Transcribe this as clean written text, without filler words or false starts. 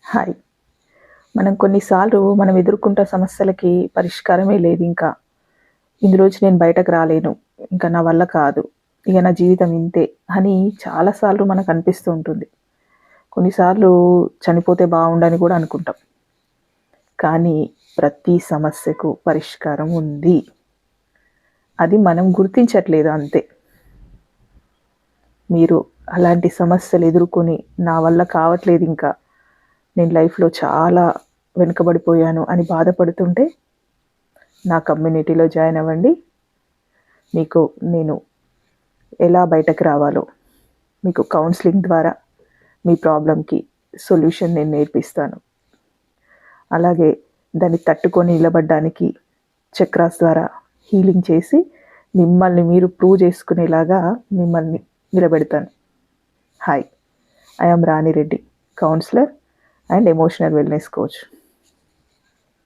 Hi. మనం కొన్నిసార్లు మనం ఎదుర్కొంటున్న సమస్యలకి పరిష్కారమే లేదు ఇంకా. ఇందులోంచి నేను బయటకు రాలేను. ఇంకా నా వల్ల కాదు. ఇక నా జీవితం ఇంతే అని చాలా సార్లు మనకు అనిపిస్తూ ఉంటుంది. కొన్నిసార్లు చనిపోతే బావుండని కూడా అనుకుంటాం. కానీ ప్రతి సమస్యకు పరిష్కారం ఉంది. అది మనం గుర్తించట్లేదు అంతే. మీరు అలాంటి సమస్యలు ఎదుర్కొని నా వల్ల కావట్లేదు ఇంకా, నేను లైఫ్‌లో చాలా వెనుకబడిపోయాను అని బాధపడుతుంటే నా కమ్యూనిటీలో జాయిన్ అవ్వండి. మీకు నేను ఎలా బయటకు రావాలో మీకు కౌన్సిలింగ్ ద్వారా మీ ప్రాబ్లమ్‌కి సొల్యూషన్ నేను నేర్పిస్తాను. అలాగే దాన్ని తట్టుకొని నిలబడడానికి చక్రాస్ ద్వారా హీలింగ్ చేసి మిమ్మల్ని మీరు ప్రూవ్ చేసుకునేలాగా మిమ్మల్ని నిలబెడతాను. Hi. I am Rani Reddy, counsellor and emotional wellness coach.